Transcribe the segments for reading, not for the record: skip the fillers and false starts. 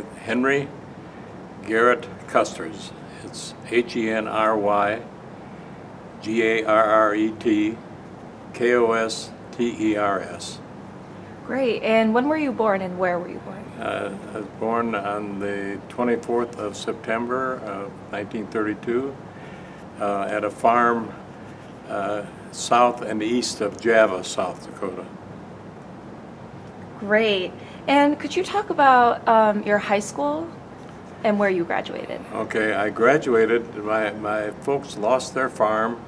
Henry Garrett Kosters. It's HenryGarrett Kosters. Great. And when were you born and where were you born? I was born on the 24th of September of 1932 at a farm south and east of Java, South Dakota. Great. And could you talk about your high school and where you graduated? Okay, I graduated. My folks lost their farm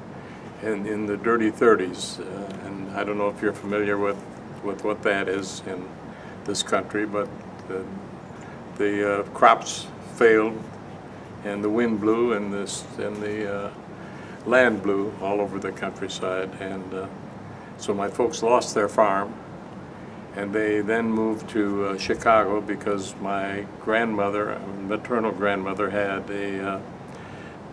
in the dirty 30s, and I don't know if you're familiar with what that is in this country, but the crops failed, and the wind blew, and the land blew all over the countryside, and so my folks lost their farm. And they then moved to Chicago because my grandmother, maternal grandmother, had a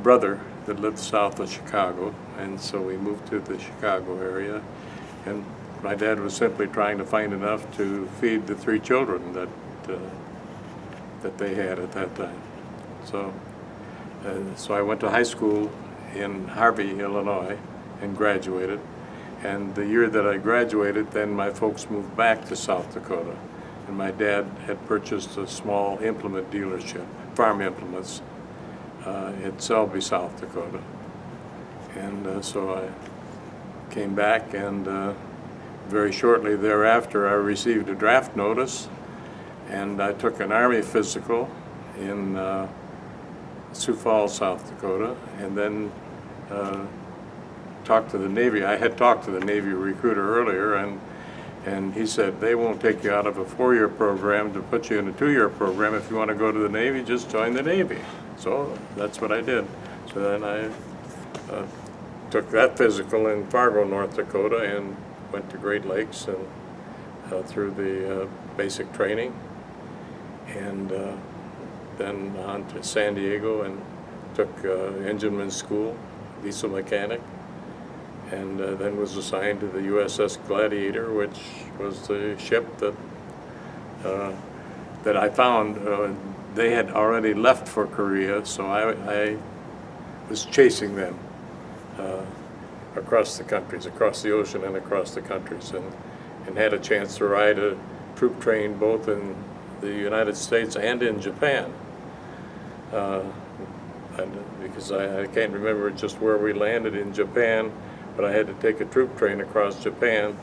brother that lived south of Chicago, and so we moved to the Chicago area. And my dad was simply trying to find enough to feed the 3 children that they had at that time. So I went to high school in Harvey, Illinois, and graduated. And the year that I graduated, then my folks moved back to South Dakota. And my dad had purchased a small implement dealership, farm implements, in Selby, South Dakota. And so I came back, and very shortly thereafter I received a draft notice, and I took an Army physical in Sioux Falls, South Dakota, and then talked to the Navy. I had talked to the Navy recruiter earlier, and he said they won't take you out of a 4-year program to put you in a 2-year program. If you want to go to the Navy, just join the Navy. So that's what I did. So then I took that physical in Fargo, North Dakota, and went to Great Lakes and through the basic training, and then on to San Diego and took engineman's school, diesel mechanic, and then was assigned to the USS Gladiator, which was the ship that I found. They had already left for Korea, so I was chasing them across the countries, across the ocean and across the countries, and had a chance to ride a troop train both in the United States and in Japan. Because I can't remember just where we landed in Japan, but I had to take a troop train across Japan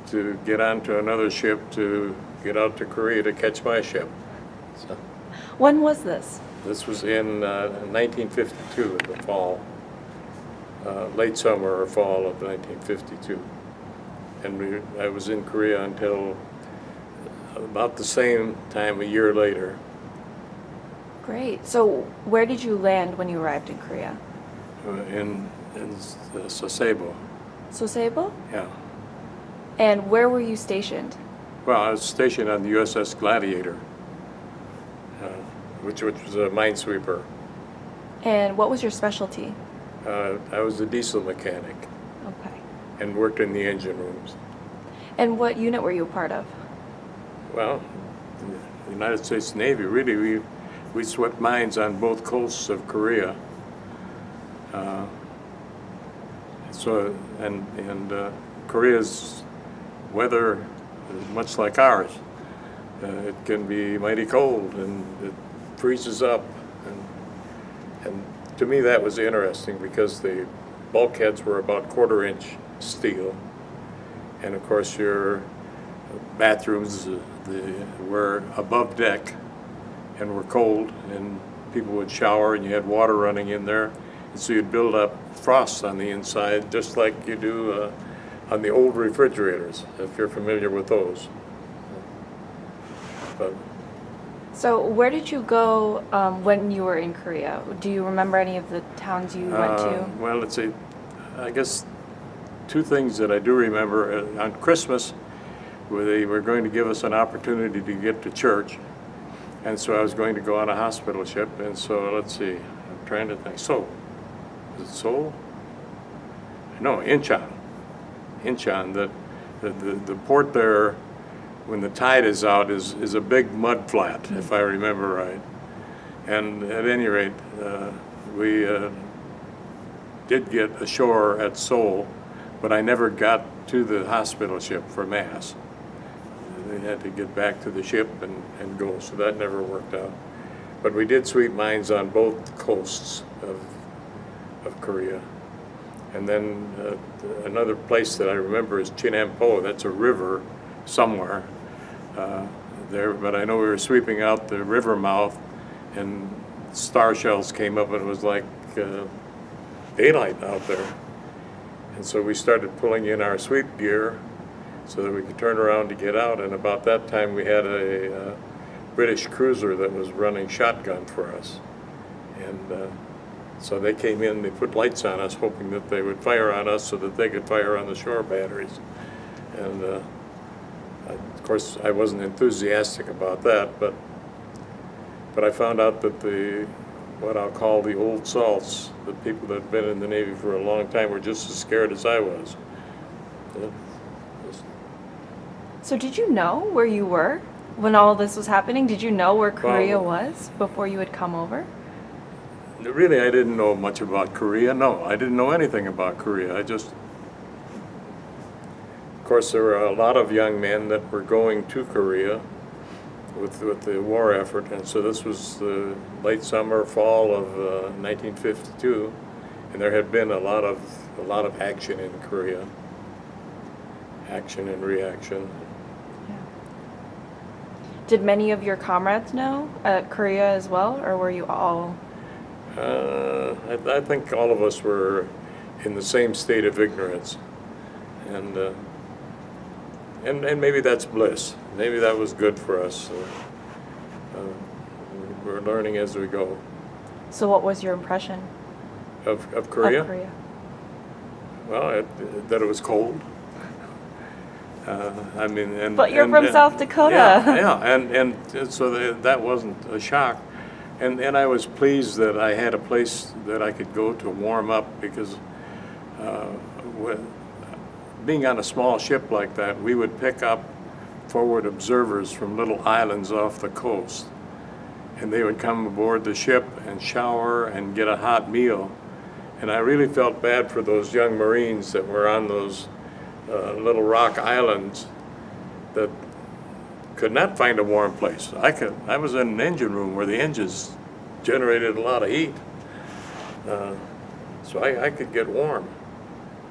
to get onto another ship to get out to Korea to catch my ship. So, When was this? this was in 1952, in the fall, late summer or fall of 1952. And I was in Korea until about the same time a year later. Great. So where did you land when you arrived in Korea? In Sasebo. Sosebo? Yeah. And where were you stationed? Well, I was stationed on the USS Gladiator, which was a minesweeper. And what was your specialty? I was a diesel mechanic Okay. and worked in the engine rooms. And what unit were you a part of? Well, the United States Navy, really, we swept mines on both coasts of Korea. Korea's weather is much like ours. It can be mighty cold, and it freezes up. And to me that was interesting because the bulkheads were about 1/4-inch steel. And of course your bathrooms were above deck and were cold, and people would shower and you had water running in there. And so you'd build up frost on the inside just like you do on the old refrigerators, if you're familiar with those. But So where did you go when you were in Korea? Do you remember any of the towns you went to? Well, let's see. I guess 2 things that I do remember. On Christmas, where they were going to give us an opportunity to get to church, and so I was going to go on a hospital ship, and so let's see. I'm trying to think. Seoul. Is it Seoul? No, Incheon. The port there when the tide is out, is a big mud flat, if I remember right. And at any rate, we did get ashore at Seoul, but I never got to the hospital ship for Mass. They had to get back to the ship and go, so that never worked out. But we did sweep mines on both coasts of Korea. And then another place that I remember is Chinampo. That's a river somewhere there, but I know we were sweeping out the river mouth and star shells came up and it was like daylight out there. And so we started pulling in our sweep gear so that we could turn around to get out, and about that time we had a British cruiser that was running shotgun for us. And so they came in, they put lights on us, hoping that they would fire on us so that they could fire on the shore batteries. And of course, I wasn't enthusiastic about that, but I found out that what I'll call the old salts, the people that had been in the Navy for a long time, were just as scared as I was. So did you know where you were when all this was happening? Did you know where Korea was before you had come over? Really, I didn't know much about Korea. No, I didn't know anything about Korea. Of course, there were a lot of young men that were going to Korea with the war effort, and so this was the late summer, fall of 1952, and there had been a lot of action in Korea, action and reaction. Yeah. Did many of your comrades know Korea as well, or were you all? I think all of us were in the same state of ignorance, and maybe that's bliss. Maybe that was good for us. We're learning as we go. So what was your impression Of Korea? of Korea? Well, that it was cold. I mean, But you're from South Dakota. Yeah, and so that wasn't a shock. And I was pleased that I had a place that I could go to warm up, because being on a small ship like that, we would pick up forward observers from little islands off the coast. And they would come aboard the ship and shower and get a hot meal. And I really felt bad for those young Marines that were on those little rock islands that could not find a warm place. I was in an engine room where the engines generated a lot of heat, so I could get warm.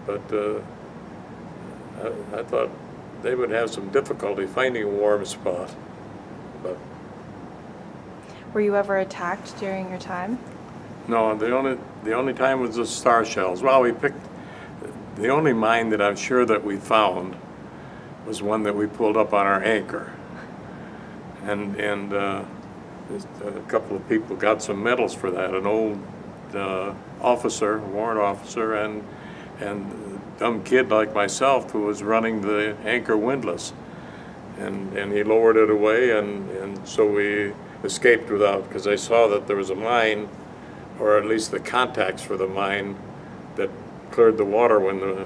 But I thought they would have some difficulty finding a warm spot. But Were you ever attacked during your time? no, the only time was the star shells. Well, we picked the only mine that I'm sure that we found was one that we pulled up on our anchor. And a couple of people got some medals for that. An old officer, warrant officer, and a dumb kid like myself who was running the anchor windlass. And he lowered it away, and so we escaped without, because I saw that there was a mine, or at least the contacts for the mine, that cleared the water when the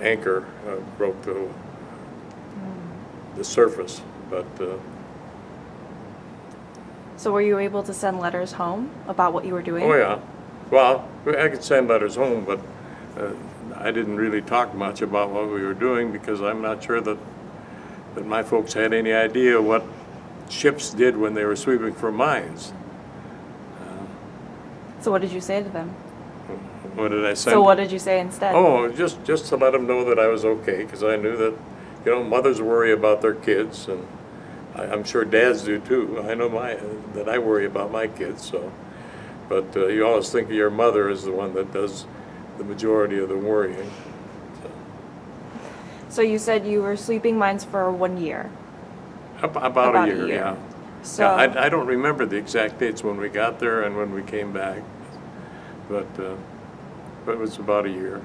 anchor broke the surface. But So were you able to send letters home about what you were doing? oh yeah, well, I could send letters home, but I didn't really talk much about what we were doing, because I'm not sure that my folks had any idea what ships did when they were sweeping for mines. So what did you say to them? What did I send? So what did you say instead? Oh, just to let them know that I was okay, because I knew that, mothers worry about their kids, and I'm sure dads do too. I know that I worry about my kids. So, but you always think of your mother as the one that does the majority of the worrying. So you said you were sweeping mines for 1 year. About a year, yeah. So Yeah, I don't remember the exact dates when we got there and when we came back, but it was about a year.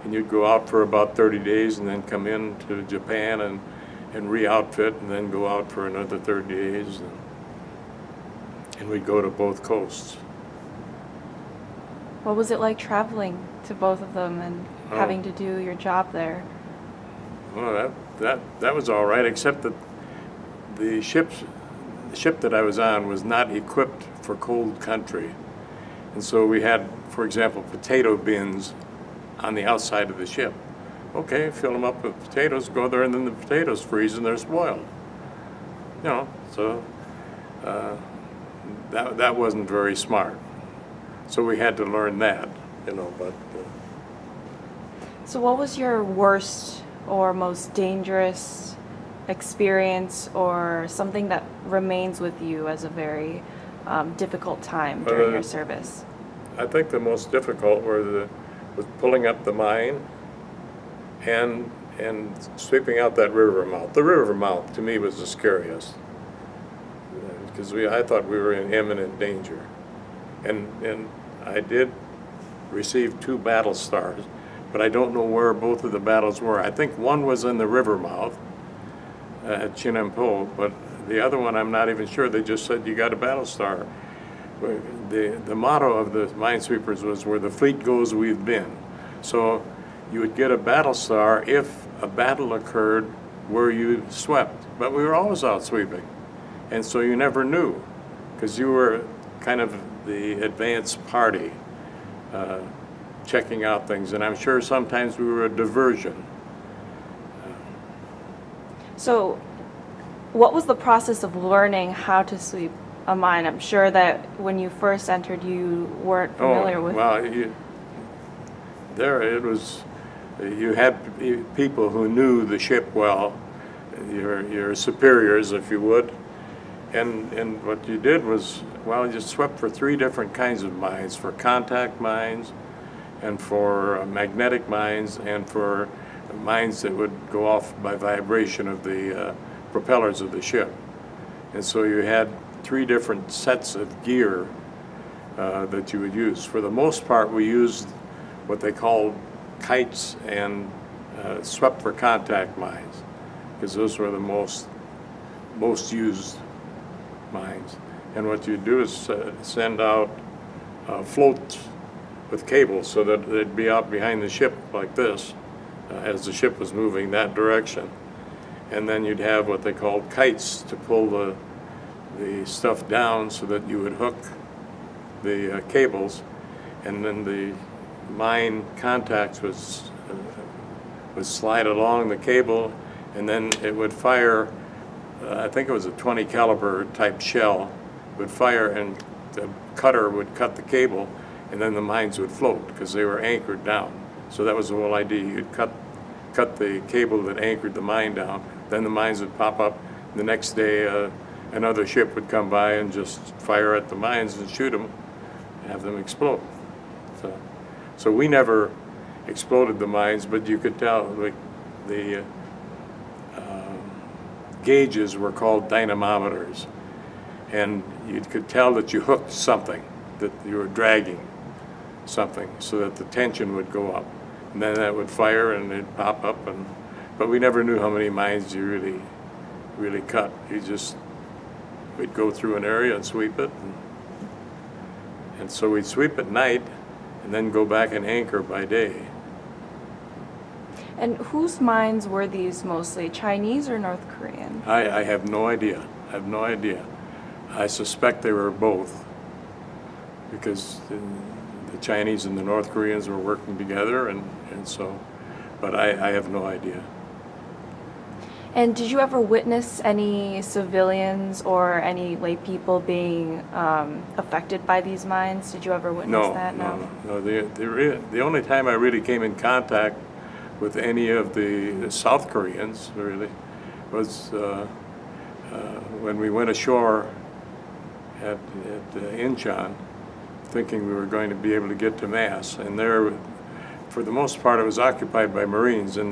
And you'd go out for about 30 days and then come in to Japan and re-outfit, and then go out for another 30 days. And we'd go to both coasts. what was it like traveling to both of them and having to do your job there? Well, that was all right, except that the ship that I was on was not equipped for cold country. And so we had, for example, potato bins on the outside of the ship. Okay, fill them up with potatoes, go there, and then the potatoes freeze and they're spoiled. You know, so that wasn't very smart. So we had to learn that, you know, but... So what was your worst or most dangerous experience, or something that remains with you as a very difficult time during your service? I think the most difficult was pulling up the mine and sweeping out that river mouth. The river mouth to me was the scariest, because I thought we were in imminent danger. And I did receive 2 battle stars, but I don't know where both of the battles were. I think one was in the river mouth at Chinampo, but the other one I'm not even sure. They just said you got a battle star. The motto of the minesweepers was, where the fleet goes, we've been. So you would get a battle star if a battle occurred where you swept. But we were always out sweeping, and so you never knew, because you were kind of the advance party checking out things, and I'm sure sometimes we were a diversion. So what was the process of learning how to sweep a mine? I'm sure that when you first entered, you weren't familiar with... Well, you had people who knew the ship well, your superiors, if you would, and what you did was, well, you swept for 3 different kinds of mines: for contact mines, and for magnetic mines, and for mines that would go off by vibration of the propellers of the ship. And so you had 3 different sets of gear that you would use. For the most part, we used what they called kites and swept for contact mines, because those were the most used mines. And what you do is send out floats with cables so that they'd be out behind the ship like this as the ship was moving that direction. And then you'd have what they called kites to pull the stuff down so that you would hook the cables, and then the mine contacts would slide along the cable, and then it would fire, I think it was a 20 caliber type shell, would fire, and the cutter would cut the cable, and then the mines would float because they were anchored down. So that was the whole idea. You'd cut the cable that anchored the mine down, then the mines would pop up. The next day another ship would come by and just fire at the mines and shoot them, have them explode. So we never exploded the mines, but you could tell the gauges were called dynamometers, and you could tell that you hooked something, that you were dragging something, so that the tension would go up, and then that would fire and it'd pop up. But we never knew how many mines you really cut. We'd go through an area and sweep it, and so we'd sweep at night and then go back and anchor by day. And whose mines were these mostly, Chinese or North Korean? I have no idea. I have no idea. I suspect they were both, because the Chinese and the North Koreans were working together, and so, but I have no idea. And did you ever witness any civilians or any lay people being affected by these mines? Did you ever witness that? No. The only time I really came in contact with any of the South Koreans, really, was when we went ashore at Incheon, thinking we were going to be able to get to Mass. And there, for the most part, it was occupied by Marines, and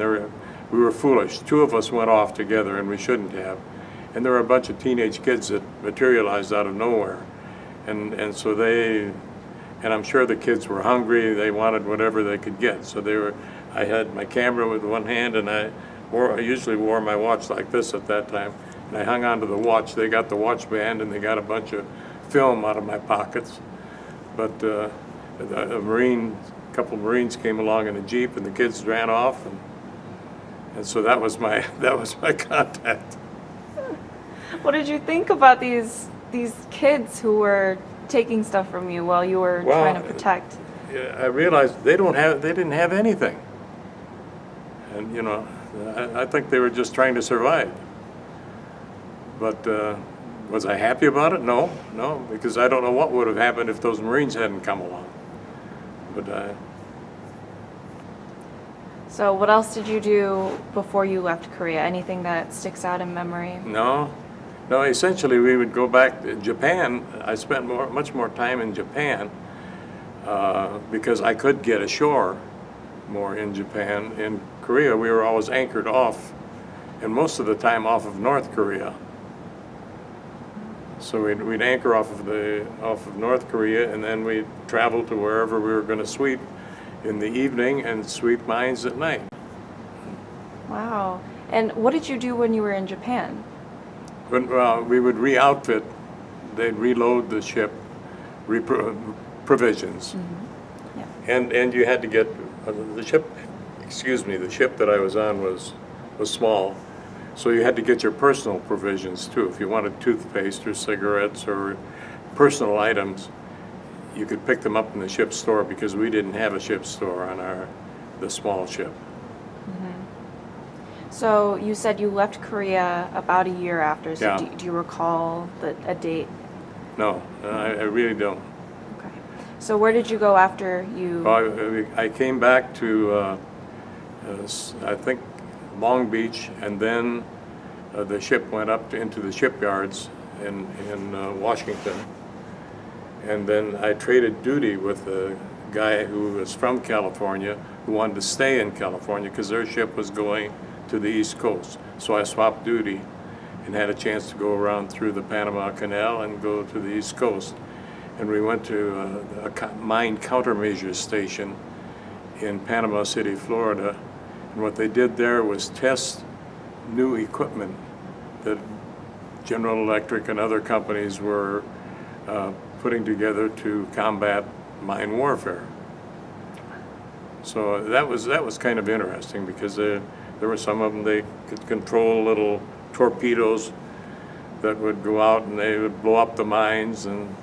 we were foolish. 2 of us went off together, and we shouldn't have. And there were a bunch of teenage kids that materialized out of nowhere. And so and I'm sure the kids were hungry. They wanted whatever they could get. So I had my camera with one hand, and I usually wore my watch like this at that time. And I hung onto the watch. They got the watch band, and they got a bunch of film out of my pockets. But a couple of Marines came along in a Jeep, and the kids ran off, And so that was my that was my contact. What did you think about these kids who were taking stuff from you while you were Well, trying to protect? Yeah, I realized they didn't have anything, and you know, I think they were just trying to survive. But was I happy about it? No, no, because I don't know what would have happened if those Marines hadn't come along. But So what else did you do before you left Korea? Anything that sticks out in memory? no, no. Essentially, we would go back to Japan. I spent much more time in Japan because I could get ashore more in Japan. In Korea, we were always anchored off, and most of the time off of North Korea. So we'd anchor off of North Korea, and then we'd travel to wherever we were going to sweep in the evening and sweep mines at night. Wow. And what did you do when you were in Japan? We would re-outfit. They'd reload the ship, provisions, Yeah. and you had to get the ship. Excuse me. The ship that I was on was small, so you had to get your personal provisions too. If you wanted toothpaste or cigarettes or personal items, you could pick them up in the ship store because we didn't have a ship store on the small ship. So you said you left Korea about a year after. So Yeah. do you recall a date? No, I really don't. Okay. So where did you go after you? Well, I came back to I think Long Beach, and then the ship went up into the shipyards in Washington, and then I traded duty with a guy who was from California who wanted to stay in California because their ship was going to the East Coast. So I swapped duty and had a chance to go around through the Panama Canal and go to the East Coast. And we went to a mine countermeasures station in Panama City, Florida. And what they did there was test new equipment that General Electric and other companies were putting together to combat mine warfare. So that was kind of interesting because there were some of them, they could control little torpedoes that would go out and they would blow up the mines and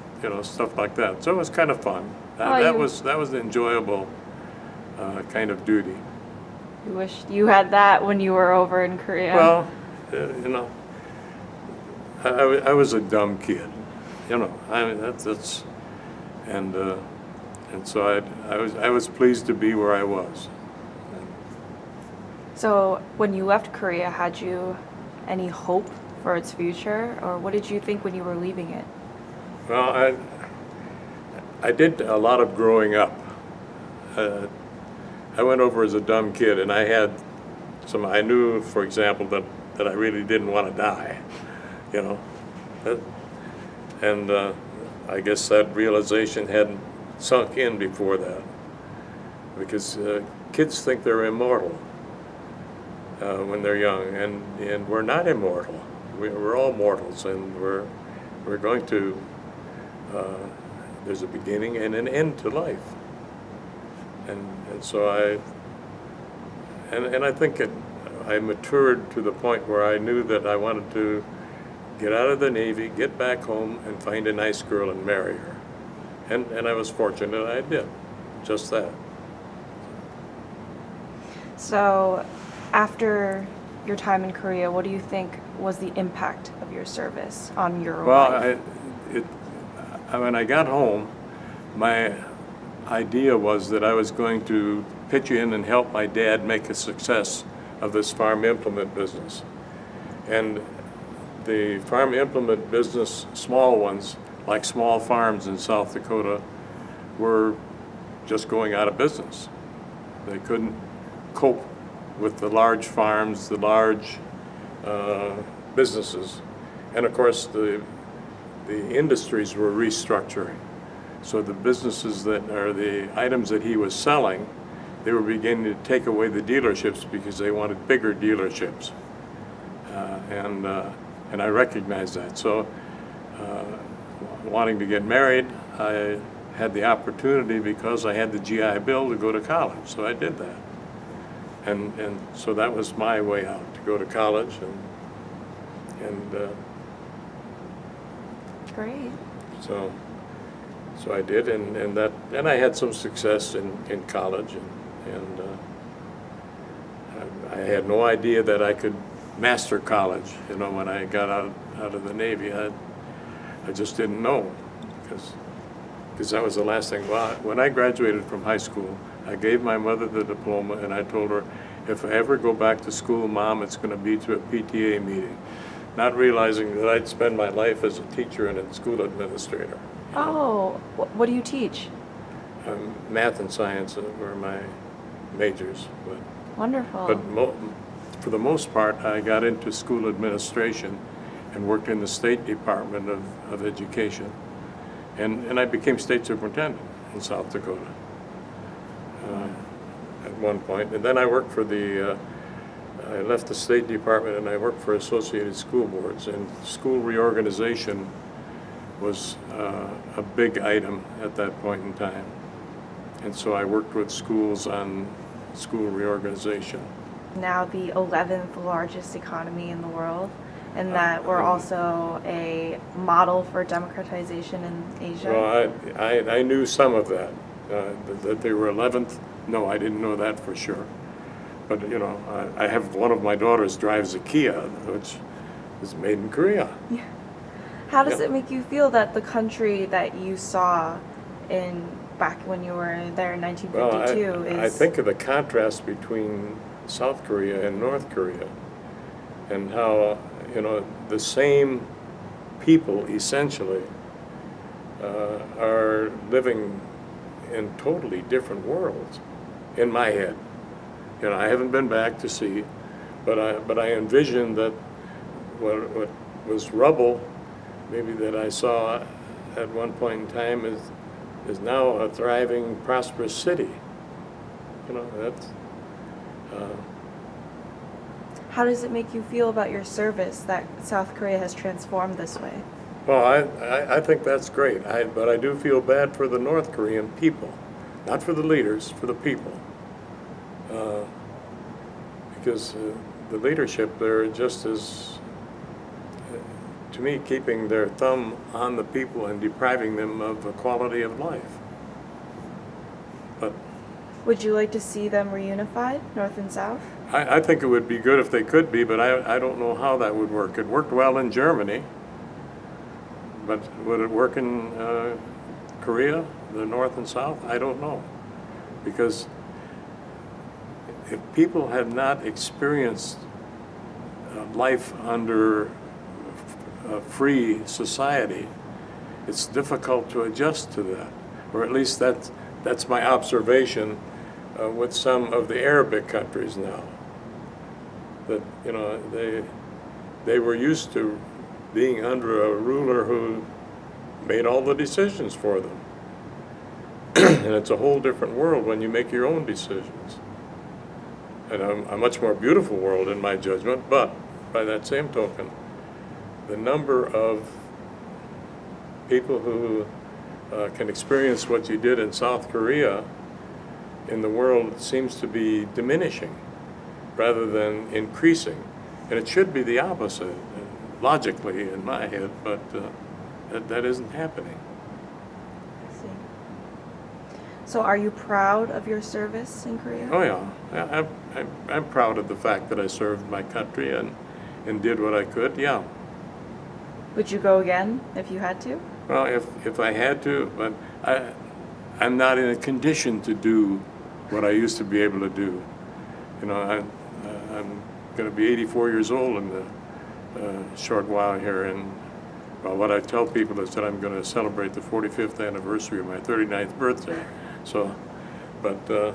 stuff like that. So it was kind of fun. That was an enjoyable kind of duty. You wished you had that when you were over in Korea. Well, I was a dumb kid, I mean that's and so I was pleased to be where I was. So when you left Korea, had you any hope for its future, or what did you think when you were leaving it? Well, I did a lot of growing up. I went over as a dumb kid, and I had I knew, for example, that I really didn't want to die, and I guess that realization hadn't sunk in before that, because kids think they're immortal when they're young, and we're not immortal. We're all mortals, and we're going to. There's a beginning and an end to life, and so I think I matured to the point where I knew that I wanted to get out of the Navy, get back home, and find a nice girl and marry her, and I was fortunate I did just that. So after your time in Korea, what do you think was the impact of your service on your life? When I got home, my idea was that I was going to pitch in and help my dad make a success of this farm implement business. And the farm implement business, small ones, like small farms in South Dakota, were just going out of business. They couldn't cope with the large farms, the large businesses. And of course, the industries were restructuring. So the businesses that are the items that he was selling, they were beginning to take away the dealerships because they wanted bigger dealerships. And I recognized that. So wanting to get married, I had the opportunity because I had the GI Bill to go to college. So I did that. And so that was my way out, to go to college, and Great. so I did, and I had some success in college, and I had no idea that I could master college. You know, when I got out of the Navy, I just didn't know, because that was the last thing. Well, when I graduated from high school, I gave my mother the diploma, and I told her, if I ever go back to school, Mom, it's going to be to a PTA meeting, not realizing that I'd spend my life as a teacher and a school administrator. Oh, what do you teach? Math and science were my majors, Wonderful. but for the most part, I got into school administration and worked in the State Department of Education, and I became state superintendent in South Dakota at one point, and then I worked for I left the State Department and I worked for Associated School Boards, and school reorganization was a big item at that point in time. And so I worked with schools on school reorganization. Now the 11th largest economy in the world, and that we're also a model for democratization in Asia. Well, I knew some of that, that they were 11th. No, I didn't know that for sure. But, you know, I have one of my daughters drives a Kia, which is made in Korea. Yeah. How does Yeah. it make you feel that the country that you saw back when you were there in 1952 I is... think of the contrast between South Korea and North Korea, and how, you know, the same people essentially are living in totally different worlds in my head. You know, I haven't been back to see, but I envision that what was rubble, maybe that I saw at one point in time, is now a thriving, prosperous city. You know, that's. How does it make you feel about your service that South Korea has transformed this way? Well, I think that's great. But I do feel bad for the North Korean people, not for the leaders, for the people, because the leadership there just is, to me, keeping their thumb on the people and depriving them of the quality of life. But Would you like to see them reunified, North and South? I think it would be good if they could be, but I don't know how that would work. It worked well in Germany, but would it work in Korea, the North and South? I don't know. Because if people have not experienced life under a free society, it's difficult to adjust to that. Or at least that's my observation with some of the Arabic countries now. That, you know, they were used to being under a ruler who made all the decisions for them. And it's a whole different world when you make your own decisions. And a much more beautiful world in my judgment, but by that same token, the number of people who can experience what you did in South Korea in the world seems to be diminishing rather than increasing. And it should be the opposite, logically in my head, but that isn't happening. I see. So are you proud of your service in Korea? Oh yeah, I'm proud of the fact that I served my country and did what I could, yeah. Would you go again if you had to? Well, if I had to, but I'm not in a condition to do what I used to be able to do. You know, I'm going to be 84 years old in a short while here, and well, what I tell people is that I'm going to celebrate the 45th anniversary of my 39th birthday. So, but you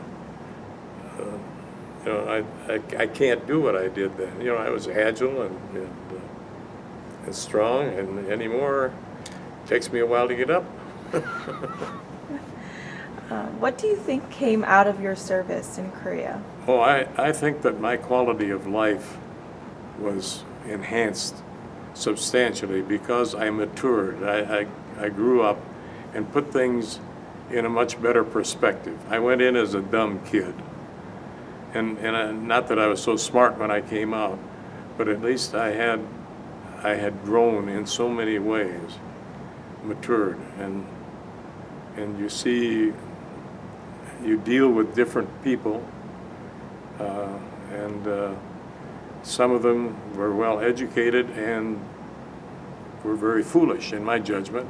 know, I can't do what I did then. You know, I was agile and strong, and anymore, it takes me a while to get up. What do you think came out of your service in Korea? Oh, I think that my quality of life was enhanced substantially because I matured. I grew up and put things in a much better perspective. I went in as a dumb kid, Not that I was so smart when I came out, but at least I had grown in so many ways, matured, and you see, you deal with different people, and some of them were well educated and were very foolish in my judgment,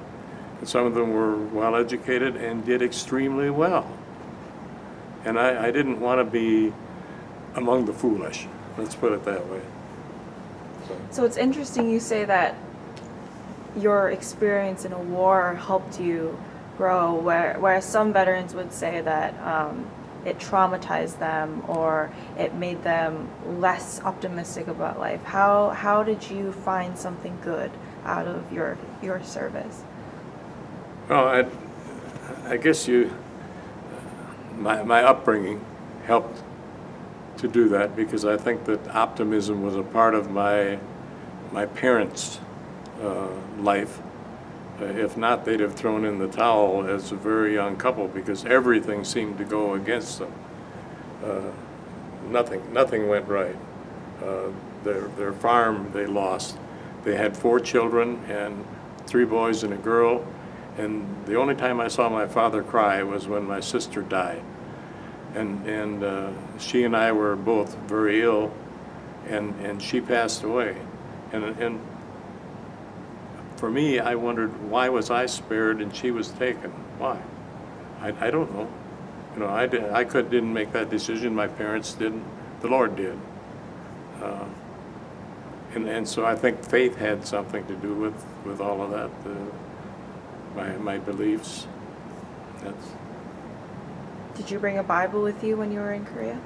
and some of them were well educated and did extremely well. And I didn't want to be among the foolish, let's put it that way. So it's interesting you say that your experience in a war helped you grow, whereas some veterans would say that it traumatized them or it made them less optimistic about life. How did you find something good out of your service? Well, I guess my upbringing helped to do that, because I think that optimism was a part of my parents' life. If not, they'd have thrown in the towel as a very young couple, because everything seemed to go against them. Nothing went right. Their farm they lost. They had 4 children, and 3 boys and a girl. And the only time I saw my father cry was when my sister died. And she and I were both very ill, and she passed away. And for me, I wondered, why was I spared and she was taken? Why? I don't know. You know, I didn't make that decision. My parents didn't. The Lord did. And so I think faith had something to do with all of that. My beliefs. Did you bring a Bible with you when you were in Korea?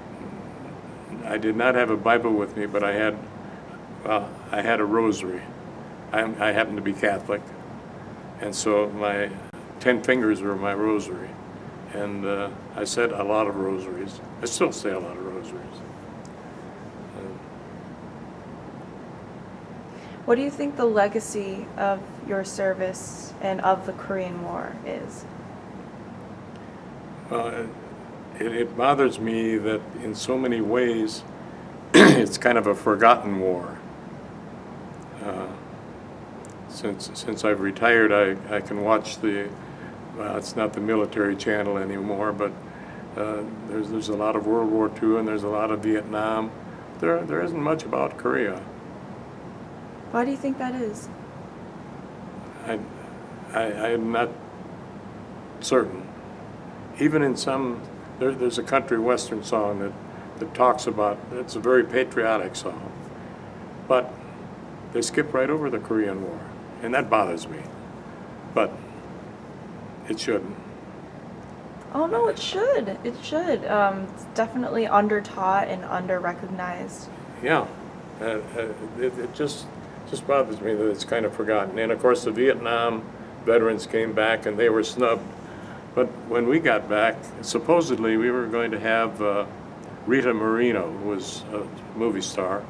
I did not have a Bible with me, but I had a rosary. I happen to be Catholic, and so my 10 fingers were my rosary, and I said a lot of rosaries. I still say a lot of rosaries. What do you think the legacy of your service and of the Korean War is? It bothers me that in so many ways it's kind of a forgotten war. Since I've retired, I can watch well, it's not the military channel anymore, but there's a lot of World War II and there's a lot of Vietnam. There isn't much about Korea. Why do you think that is? I'm not certain. Even in there's a country western song that talks about, it's a very patriotic song, but they skip right over the Korean War, and that bothers me. But it shouldn't. Oh no, it should. It should. It's definitely under-taught and under-recognized. Yeah, it just bothers me that it's kind of forgotten. And of course, the Vietnam veterans came back and they were snubbed. But when we got back, supposedly we were going to have Rita Moreno, who was a movie star,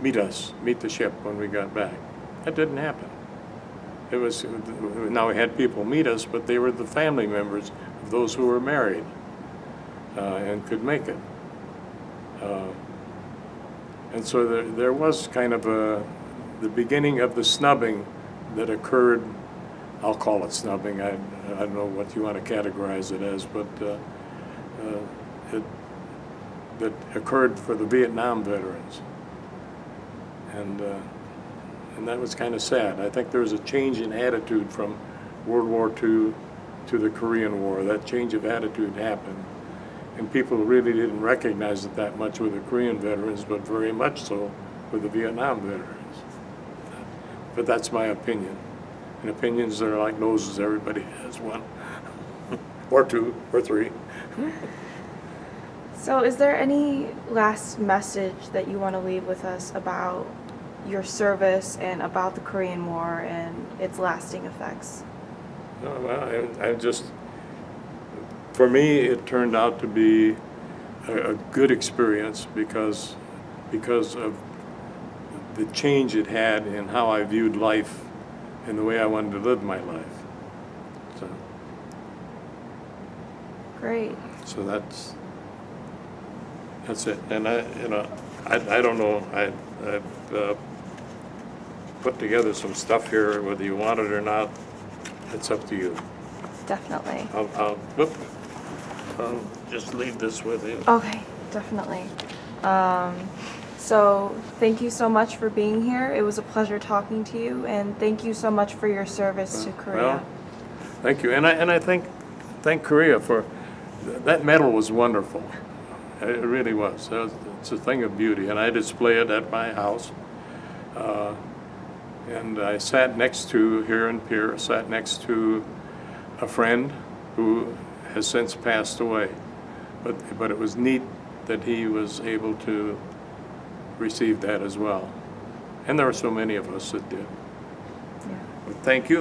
meet the ship when we got back. That didn't happen. Now we had people meet us, but they were the family members of those who were married and could make it. And so there was kind of the beginning of the snubbing that occurred. I'll call it snubbing. I don't know what you want to categorize it as, but that occurred for the Vietnam veterans, and that was kind of sad. I think there was a change in attitude from World War II to the Korean War. That change of attitude happened, and people really didn't recognize it that much with the Korean veterans, but very much so with the Vietnam veterans. But that's my opinion. And opinions are like noses, everybody has one, or 2, or 3. So is there any last message that you want to leave with us about your service and about the Korean War and its lasting effects? No, well, for me, it turned out to be a good experience because of the change it had in how I viewed life and the way I wanted to live my life. So. Great. So That's it. And I don't know, I've put together some stuff here, whether you want it or not, it's up to you. Definitely. I'll just leave this with you. Okay, definitely. So thank you so much for being here. It was a pleasure talking to you, and thank you so much for your service to Korea. Well, thank you. And I thank Korea for, that medal was wonderful. It really was. It's a thing of beauty, and I display it at my house. And I sat next to, here in Pier, sat next to a friend who has since passed away. But it was neat that he was able to receive that as well. And there were so many of us that did. Yeah. But thank you.